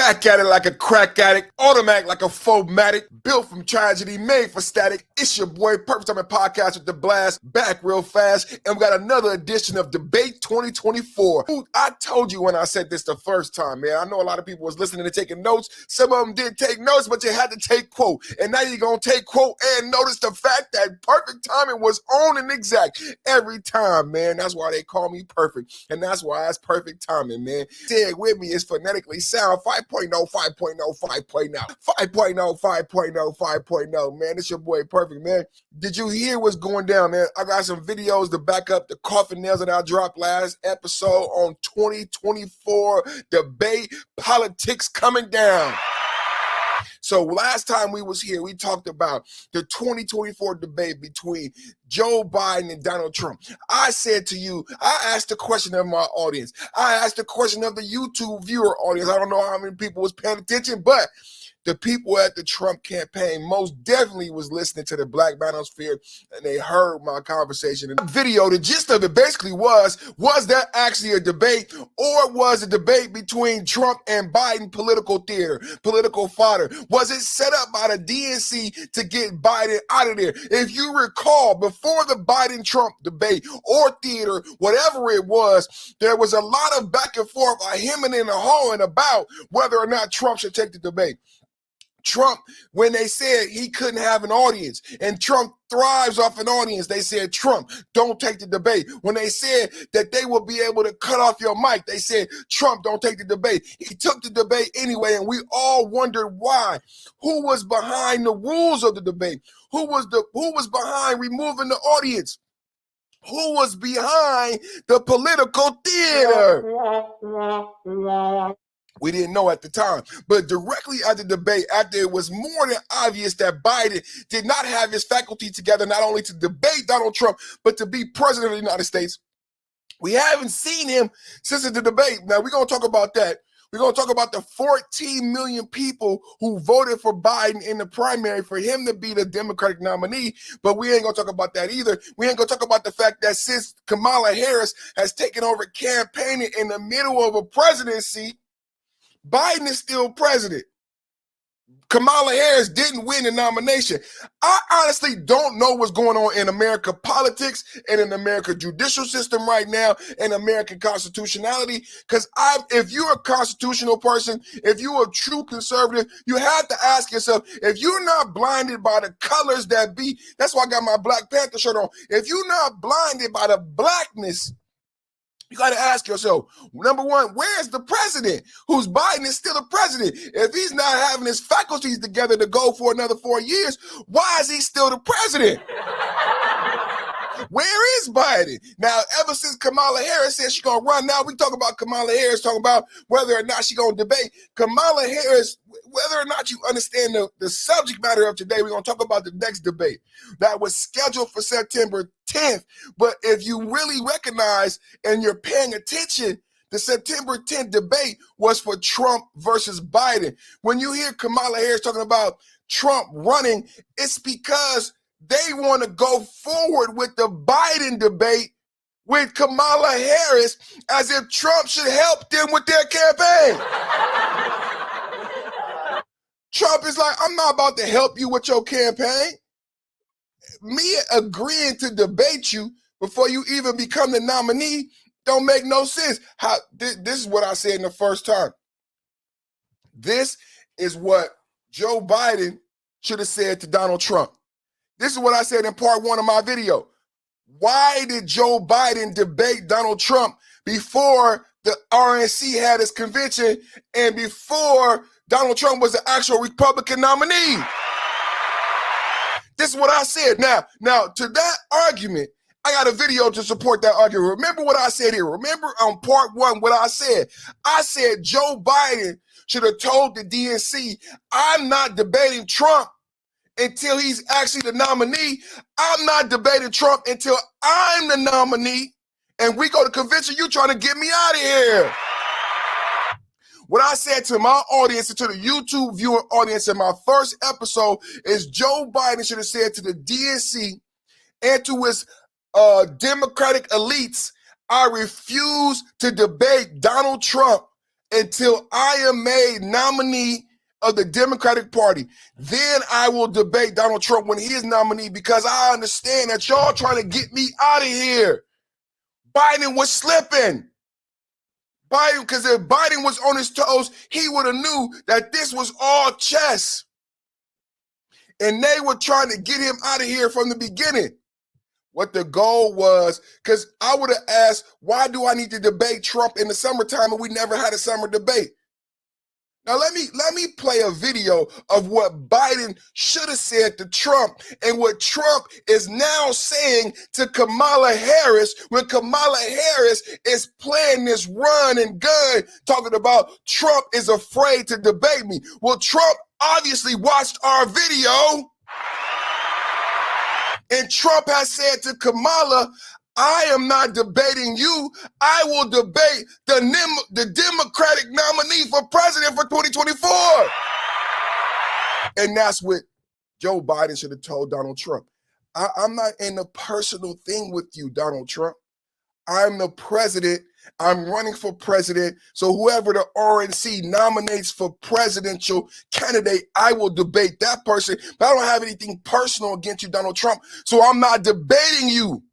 Back at it like a crack addict, automatic like a fomatic, built from tragedy, made for static. It's your boy, Perfect Timing Podcast with the blast, back real fast, and we got another edition of Debate 2024. Ooh, I told you when I said this the first time, man. I know a lot of people was listening and taking notes. Some of them did take notes, but you had to take quote. And now you're going to take quote and notice the fact that perfect timing was on and exact every time, man. That's why they call me perfect, and that's why it's perfect timing, man. Say it with me, it's phonetically sound. 5.0, 5.0, 5.0, 5.0, 5.0, 5.0, man. It's your boy Perfect, man. Did you hear what's going down, man? I got some videos to back up the coffin nails that I dropped last episode on 2024 debate politics coming down. So last time we was here, we talked about the 2024 debate between Joe Biden and Donald Trump. I said to you, I asked the question of my audience. I asked the question of the YouTube viewer audience. I don't know how many people was paying attention, but the people at the Trump campaign most definitely was listening to the Black Manosphere, and they heard my conversation. In the video, the gist of it basically was that actually a debate, or was a debate between Trump and Biden political theater, political fodder? Was it set up by the DNC to get Biden out of there? If you recall, before the Biden-Trump debate or theater, whatever it was, there was a lot of back and forth, hemming and hawing about whether or not Trump should take the debate. Trump, when they said he couldn't have an audience, and Trump thrives off an audience, they said, Trump, don't take the debate. When they said that they will be able to cut off your mic, they said, Trump, don't take the debate. He took the debate anyway, and we all wondered why. Who was behind the rules of the debate? Who was behind removing the audience? Who was behind the political theater? We didn't know at the time, but directly after the debate, after it was more than obvious that Biden did not have his faculty together, not only to debate Donald Trump, but to be president of the United States. We haven't seen him since the debate. Now, we're going to talk about that. We're going to talk about the 14 million people who voted for Biden in the primary for him to be the Democratic nominee, but we ain't going to talk about that either. We ain't going to talk about the fact that since Kamala Harris has taken over campaigning in the middle of a presidency, Biden is still president. Kamala Harris didn't win the nomination. I honestly don't know what's going on in America politics and in America judicial system right now and American constitutionality. Because if you're a constitutional person, if you're a true conservative, you have to ask yourself, if you're not blinded by the colors that be, that's why I got my Black Panther shirt on. If you're not blinded by the blackness, you got to ask yourself, number one, where's the president? Who's Biden is still the president. If he's not having his faculties together to go for another 4 years, why is he still the president? Where is Biden? Now, ever since Kamala Harris said she's going to run, now we talk about Kamala Harris, talking about whether or not she's going to debate. Kamala Harris, whether or not you understand the subject matter of today, we're going to talk about the next debate that was scheduled for September 10th. But if you really recognize and you're paying attention, the September 10th debate was for Trump versus Biden. When you hear Kamala Harris talking about Trump running, it's because they want to go forward with the Biden debate with Kamala Harris as if Trump should help them with their campaign. Trump is like, I'm not about to help you with your campaign. Me agreeing to debate you before you even become the nominee don't make no sense. This is what I said in the first time. This is what Joe Biden should have said to Donald Trump. This is what I said in part one of my video. Why did Joe Biden debate Donald Trump before the RNC had its convention and before Donald Trump was the actual Republican nominee? This is what I said. Now, to that argument, I got a video to support that argument. Remember what I said here. Remember on part one what I said. I said Joe Biden should have told the DNC, I'm not debating Trump until he's actually the nominee. I'm not debating Trump until I'm the nominee. And we go to convention, you trying to get me out of here. What I said to my audience and to the YouTube viewing audience in my first episode is Joe Biden should have said to the DNC and to his Democratic elites, I refuse to debate Donald Trump until I am made nominee of the Democratic Party. Then I will debate Donald Trump when he is nominee, because I understand that y'all trying to get me out of here. Biden was slipping. Because if Biden was on his toes, he would have knew that this was all chess. And they were trying to get him out of here from the beginning. What the goal was, because I would have asked, why do I need to debate Trump in the summertime and we never had a summer debate? Now let me play a video of what Biden should have said to Trump and what Trump is now saying to Kamala Harris when Kamala Harris is playing this run and gun talking about Trump is afraid to debate me. Well, Trump obviously watched our video, and Trump has said to Kamala, I am not debating you. I will debate the Democratic nominee for president for 2024. And that's what Joe Biden should have told Donald Trump. I'm not in a personal thing with you, Donald Trump. I'm the president. I'm running for president. So whoever the RNC nominates for presidential candidate, I will debate that person. But I don't have anything personal against you, Donald Trump. So I'm not debating you.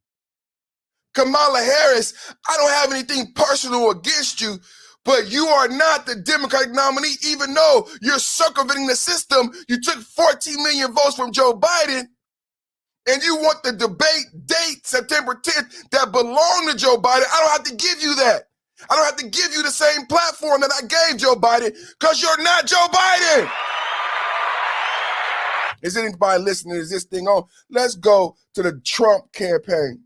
Kamala Harris, I don't have anything personal against you, but you are not the Democratic nominee, even though you're circumventing the system. You took 14 million votes from Joe Biden, and you want the debate date, September 10th, that belong to Joe Biden. I don't have to give you that. I don't have to give you the same platform that I gave Joe Biden, because you're not Joe Biden. Is anybody listening? Is this thing on? Let's go to the Trump campaign.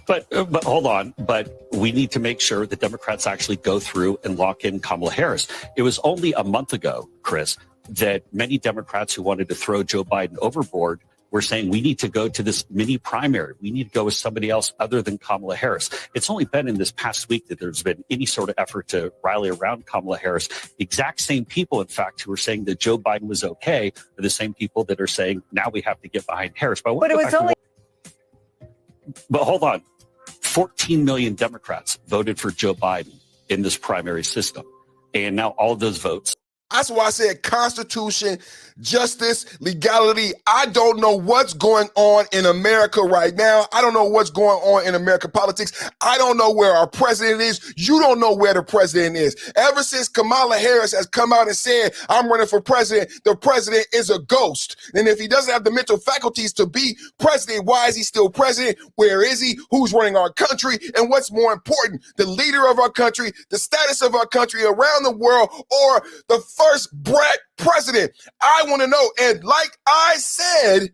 But hold on. But we need to make sure that Democrats actually go through and lock in Kamala Harris. It was only a month ago, Chris, that many Democrats who wanted to throw Joe Biden overboard were saying we need to go to this mini primary. We need to go with somebody else other than Kamala Harris. It's only been in this past week that there's been any sort of effort to rally around Kamala Harris. Exact same people, in fact, who are saying that Joe Biden was okay are the same people that are saying now we have to get behind Harris. But it was only... But hold on. 14 million Democrats voted for Joe Biden in this primary system. And now all of those votes. That's why I said Constitution, justice, legality. I don't know what's going on in America right now. I don't know what's going on in American politics. I don't know where our president is. You don't know where the president is. Ever since Kamala Harris has come out and said, I'm running for president, the president is a ghost. And if he doesn't have the mental faculties to be president, why is he still president? Where is he? Who's running our country? And what's more important, the leader of our country, the status of our country around the world, or the first black president? I want to know. And like I said,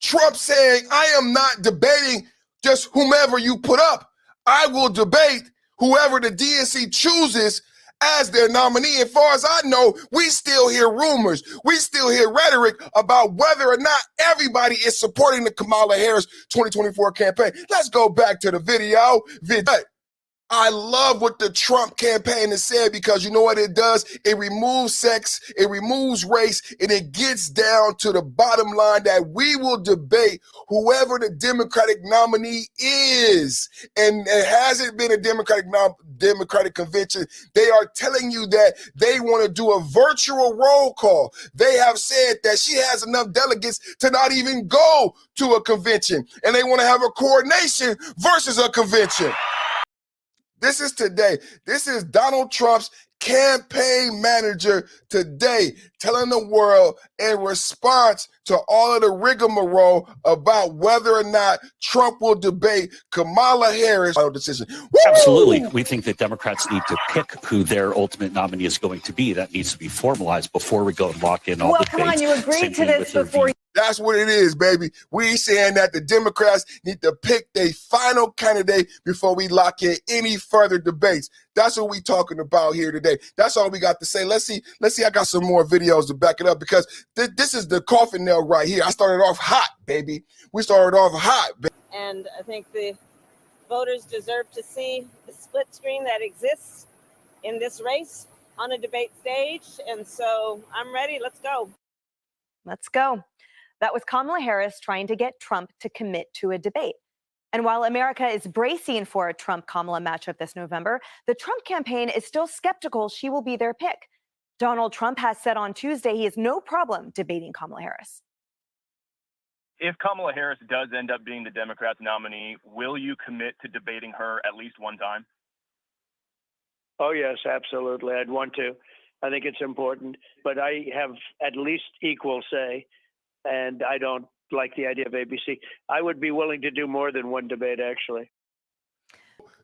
Trump saying, I am not debating just whomever you put up. I will debate whoever the DNC chooses as their nominee. As far as I know, we still hear rumors. We still hear rhetoric about whether or not everybody is supporting the Kamala Harris 2024 campaign. Let's go back to the video. I love what the Trump campaign has said, because you know what it does? It removes sex, it removes race, and it gets down to the bottom line that we will debate whoever the Democratic nominee is. And it hasn't been a Democratic convention. They are telling you that they want to do a virtual roll call. They have said that she has enough delegates to not even go to a convention, and they want to have a coordination versus a convention. This is today. This is Donald Trump's campaign manager today telling the world in response to all of the rigmarole about whether or not Trump will debate Kamala Harris. Decision. Woo! Absolutely. We think that Democrats need to pick who their ultimate nominee is going to be. That needs to be formalized before we go and lock in all the debates. Well, come on, you agreed to this before. That's what it is, baby. We saying that the Democrats need to pick their final candidate before we lock in any further debates. That's what we talking about here today. That's all we got to say. Let's see. I got some more videos to back it up, because this is the coffin nail right here. I started off hot, baby. We started off hot, baby. And I think the voters deserve to see the split screen that exists in this race on a debate stage. And so I'm ready. Let's go. Let's go. That was Kamala Harris trying to get Trump to commit to a debate. And while America is bracing for a Trump-Kamala matchup this November, the Trump campaign is still skeptical she will be their pick. Donald Trump has said on Tuesday he has no problem debating Kamala Harris. If Kamala Harris does end up being the Democrats' nominee, will you commit to debating her at least one time? Oh, yes, absolutely. I'd want to. I think it's important, but I have at least equal say, and I don't like the idea of ABC. I would be willing to do more than one debate, actually.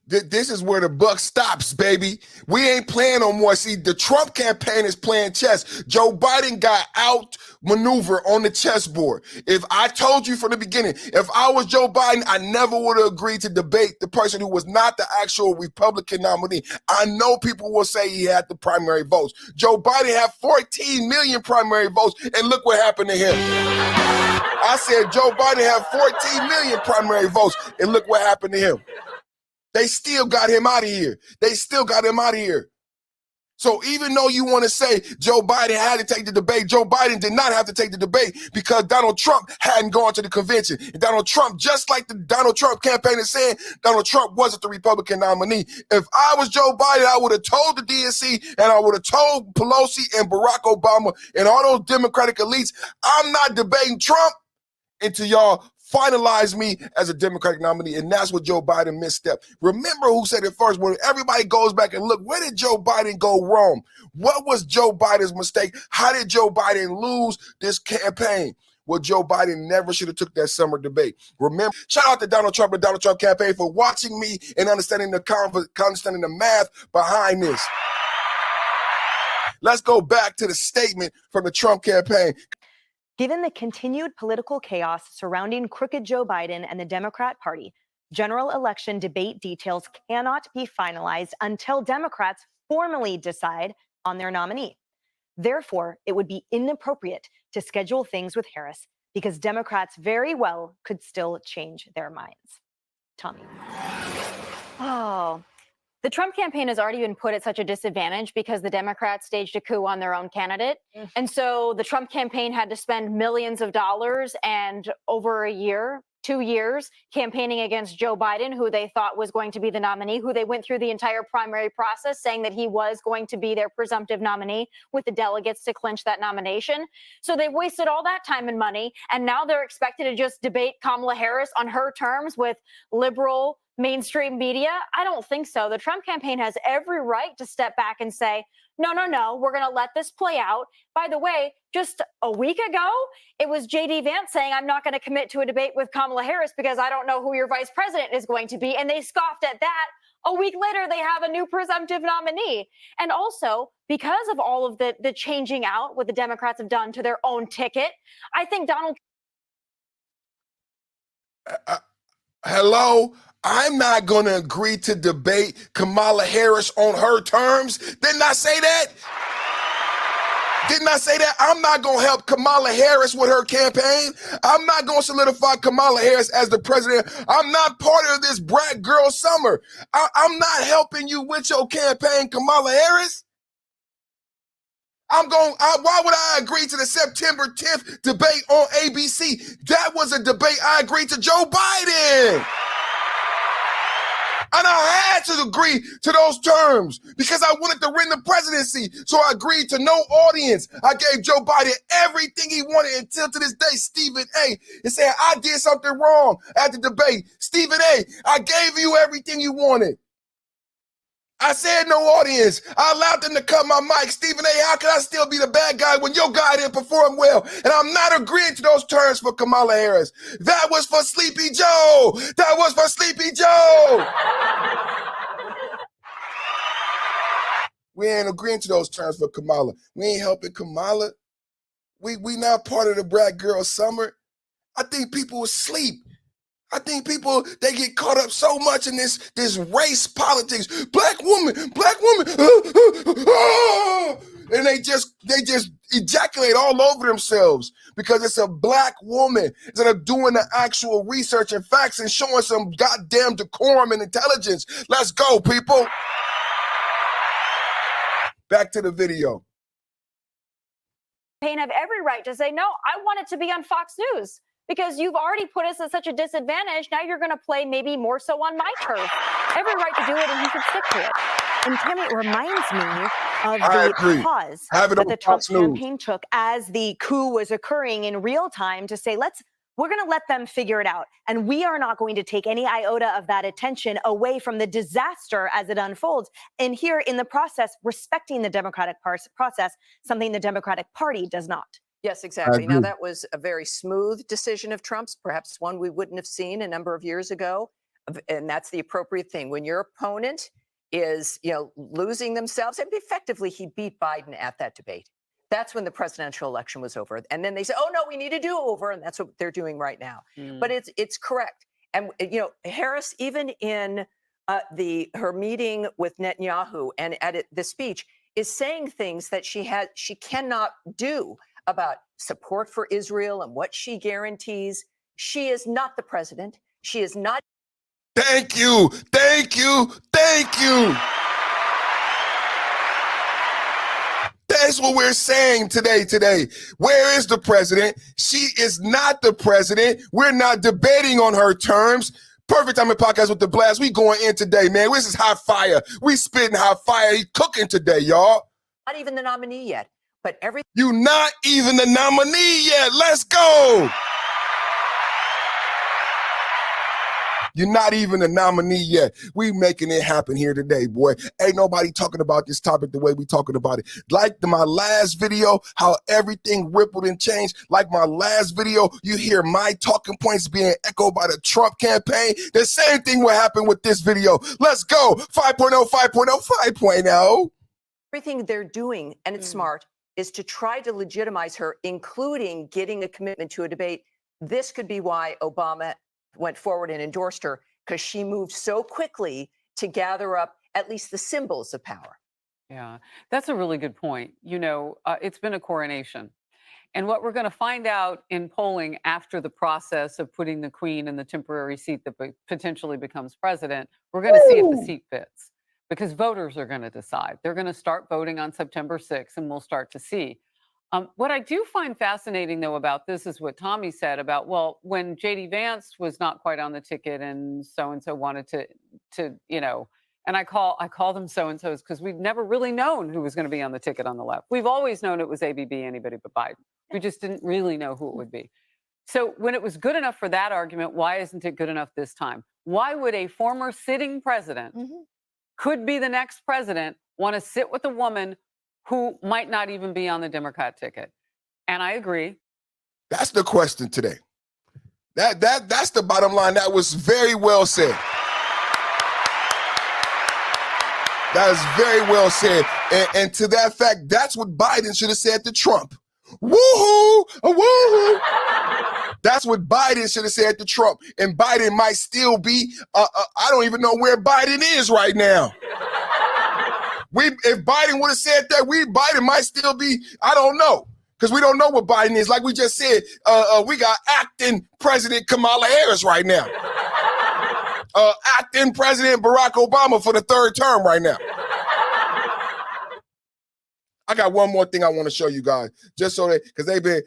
This is where the buck stops, baby. We ain't playing no more. See, the Trump campaign is playing chess. Joe Biden got outmaneuvered on the chessboard. If I told you from the beginning, if I was Joe Biden, I never would have agreed to debate the person who was not the actual Republican nominee. I know people will say he had the primary votes. Joe Biden had 14 million primary votes, and look what happened to him. I said Joe Biden had 14 million primary votes, and look what happened to him. They still got him out of here. They still got him out of here. So even though you want to say Joe Biden had to take the debate, Joe Biden did not have to take the debate because Donald Trump hadn't gone to the convention. And Donald Trump, just like the Donald Trump campaign is saying, Donald Trump wasn't the Republican nominee. If I was Joe Biden, I would have told the DNC and I would have told Pelosi and Barack Obama and all those Democratic elites, I'm not debating Trump until y'all finalize me as a Democratic nominee, and that's what Joe Biden misstep. Remember who said it first. When everybody goes back and look, where did Joe Biden go wrong? What was Joe Biden's mistake? How did Joe Biden lose this campaign? Well, Joe Biden never should have took that summer debate. Remember, shout out to Donald Trump and Donald Trump campaign for watching me and understanding the math behind this. Let's go back to the statement from the Trump campaign. Given the continued political chaos surrounding crooked Joe Biden and the Democrat Party, general election debate details cannot be finalized until Democrats formally decide on their nominee. Therefore, it would be inappropriate to schedule things with Harris because Democrats very well could still change their minds. Tommy. Oh, the Trump campaign has already been put at such a disadvantage because the Democrats staged a coup on their own candidate. And so the Trump campaign had to spend millions of dollars and over a year, 2 years, campaigning against Joe Biden, who they thought was going to be the nominee, who they went through the entire primary process saying that he was going to be their presumptive nominee with the delegates to clinch that nomination. So they wasted all that time and money. And now they're expected to just debate Kamala Harris on her terms with liberal mainstream media? I don't think so. The Trump campaign has every right to step back and say, no, we're going to let this play out. By the way, just a week ago, it was J.D. Vance saying, I'm not going to commit to a debate with Kamala Harris because I don't know who your vice president is going to be. And they scoffed at that. A week later, they have a new presumptive nominee. And also, because of all of the changing out what the Democrats have done to their own ticket, I think Donald. Hello? I'm not going to agree to debate Kamala Harris on her terms. Didn't I say that? Didn't I say that? I'm not going to help Kamala Harris with her campaign. I'm not going to solidify Kamala Harris as the president. I'm not part of this brat girl summer. I'm not helping you with your campaign, Kamala Harris. Why would I agree to the September 10th debate on ABC? That was a debate I agreed to Joe Biden. And I had to agree to those terms because I wanted to win the presidency. So I agreed to no audience. I gave Joe Biden everything he wanted until to this day, Stephen A. is saying I did something wrong at the debate. Stephen A., I gave you everything you wanted. I said no audience. I allowed them to cut my mic. Stephen A., how can I still be the bad guy when your guy didn't perform well? And I'm not agreeing to those terms for Kamala Harris. That was for Sleepy Joe. That was for Sleepy Joe. We ain't agreeing to those terms for Kamala. We ain't helping Kamala. We not part of the brat girl summer. I think people asleep. I think people, they get caught up so much in this race politics. Black woman, and they just ejaculate all over themselves because it's a black woman instead of doing the actual research and facts and showing some goddamn decorum and intelligence. Let's go, people. Back to the video. Campaign have every right to say, no, I want it to be on Fox News. because you've already put us at such a disadvantage. Now you're going to play maybe more so on my turf. Every right to do it, and you should stick to it. And Tammy, it reminds me of I the agree. pause Have it that on the Trump Fox News. campaign took as the coup was occurring in real time to say, we're going to let them figure it out. And we are not going to take any iota of that attention away from the disaster as it unfolds. And here in the process, respecting the democratic process, something the Democratic Party does not. Yes, exactly. Now, agree. that was a very smooth decision of Trump's, perhaps one we wouldn't have seen a number of years ago. And that's the appropriate thing. When your opponent is, losing themselves, and effectively he beat Biden at that debate. That's when the presidential election was over. And then they said, oh, no, we need to do over. And that's what they're doing right now. But it's correct. And, Harris, even in her meeting with Netanyahu and at the speech, is saying things that she cannot do about support for Israel and what she guarantees. She is not the president. She is not. Thank you. Thank you. Thank you. That's what we're saying today. Where is the president? She is not the president. We're not debating on her terms. Perfect Time Podcast with the Blast. We going in today, man. This is hot fire. We spitting hot fire. He cooking today, y'all. Not even the nominee yet, but You not even the nominee yet. Let's go. You're not even a nominee yet. We making it happen here today, boy. Ain't nobody talking about this topic the way we talking about it. Like my last video, how everything rippled and changed. Like my last video, you hear my talking points being echoed by the Trump campaign. The same thing will happen with this video. Let's go. 5.0, 5.0, 5.0. everything they're doing, and it's smart, is to try to legitimize her, including getting a commitment to a debate. This could be why Obama went forward and endorsed her, because she moved so quickly to gather up at least the symbols of power. Yeah, that's a really good point. It's been a coronation. And what we're going to find out in polling after the process of putting the queen in the temporary seat that potentially becomes president, we're going to see if the seat fits, because voters are going to decide. They're going to start voting on September 6th, and we'll start to see. What I do find fascinating, though, about this is what Tommy said about, well, when J.D. Vance was not quite on the ticket and so-and-so wanted to and I call them so-and-sos because we've never really known who was going to be on the ticket on the left. We've always known it was ABB, anybody but Biden. We just didn't really know who it would be. So when it was good enough for that argument, why isn't it good enough this time? Why would a former sitting president, could be the next president, want to sit with a woman who might not even be on the Democrat ticket? And I agree. That's the question today. That's the bottom line. That was very well said. That is very well said. And to that fact, that's what Biden should have said to Trump. Woohoo! Woohoo! That's what Biden should have said to Trump. And Biden might still be, I don't even know where Biden is right now. If Biden would have said that, Biden might still be, I don't know. Because we don't know what Biden is. Like we just said, we got acting President Kamala Harris right now. Acting President Barack Obama for the third term right now. I got one more thing I want to show you guys, just so that, because they've been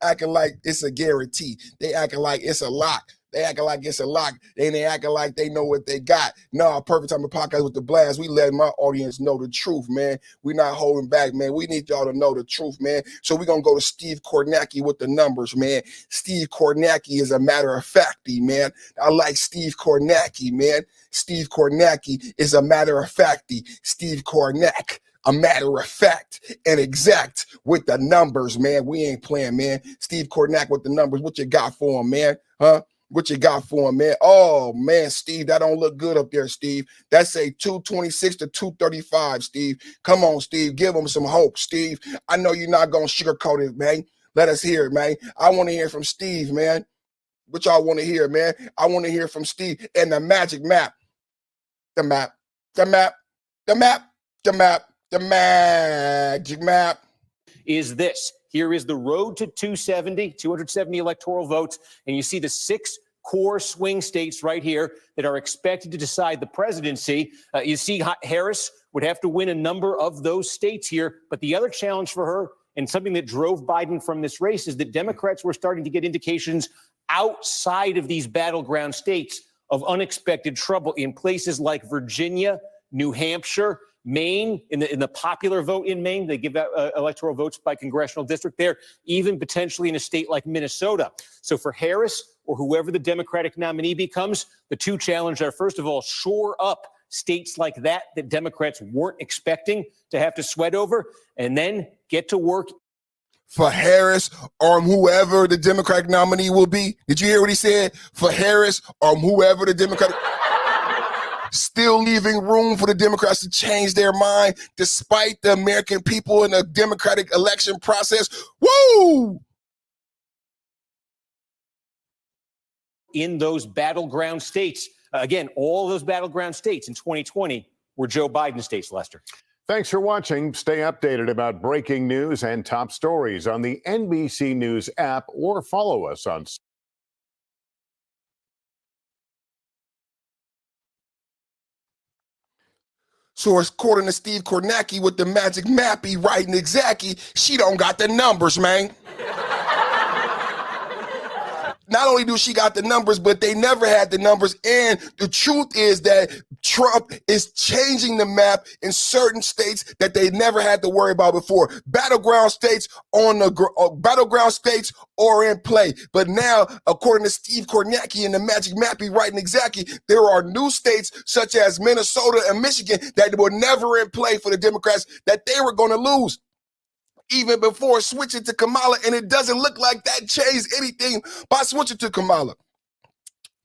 acting like it's a guarantee. They acting like it's a lock. They acting like it's a lock. They acting like they know what they got. No, Perfect Time Podcast with the Blast. We letting my audience know the truth, man. We not holding back, man. We need y'all to know the truth, man. So we're going to go to Steve Kornacki with the numbers, man. Steve Kornacki is a matter of facty, man. I like Steve Kornacki, man. Steve Kornacki is a matter of facty. Steve Kornacki, a matter of fact and exact with the numbers, man. We ain't playing, man. Steve Kornacki with the numbers. What you got for him, man? Huh? What you got for him, man? Oh, man, Steve, that don't look good up there, Steve. That's a 226 to 235, Steve. Come on, Steve. Give him some hope, Steve. I know you're not going to sugarcoat it, man. Let us hear it, man. I want to hear from Steve, man. What y'all want to hear, man? I want to hear from Steve and the magic map. The magic map. Is this. Here is the road to 270 electoral votes. And you see the 6 core swing states right here that are expected to decide the presidency. You see Harris would have to win a number of those states here. But the other challenge for her And something that drove Biden from this race is that Democrats were starting to get indications outside of these battleground states of unexpected trouble in places like Virginia, New Hampshire, Maine. In the popular vote in Maine, they give out electoral votes by congressional district there, even potentially in a state like Minnesota. So for Harris or whoever the Democratic nominee becomes, the two challenges are, first of all, shore up states like that Democrats weren't expecting to have to sweat over, and then get to work. For Harris or whoever the Democratic nominee will be. Did you hear what he said? For Harris or whoever the Democratic... Still leaving room for the Democrats to change their mind despite the American people in the Democratic election process. Woo! In those battleground states. Again, all those battleground states in 2020 were Joe Biden states, Lester. Thanks for watching. Stay updated about breaking news and top stories on the NBC News app or follow us on So according to Steve Kornacki with the Magic Mappy writing exactly, she don't got the numbers, man. Not only do she got the numbers, but they never had the numbers. And the truth is that Trump is changing the map in certain states that they never had to worry about before. Battleground states battleground states are in play. But now, according to Steve Kornacki and the Magic Mappy writing exactly, there are new states such as Minnesota and Michigan that were never in play for the Democrats that they were going to lose even before switching to Kamala, and it doesn't look like that changed anything by switching to Kamala.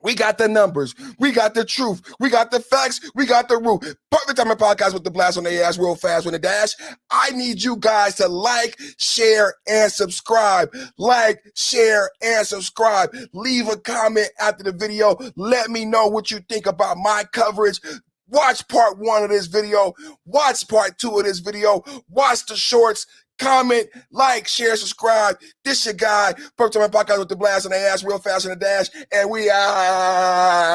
We got the numbers. We got the truth. We got the facts. We got the root. Perfect time in podcast with the blast on their ass real fast with the dash. I need you guys to like, share, and subscribe. Like, share, and subscribe. Leave a comment after the video. Let me know what you think about my coverage. Watch part 1 of this video. Watch part 2 of this video. Watch the shorts. Comment, like, share, subscribe. This your guy. Perfect time in podcast with the blast on their ass real fast in the dash. And we out.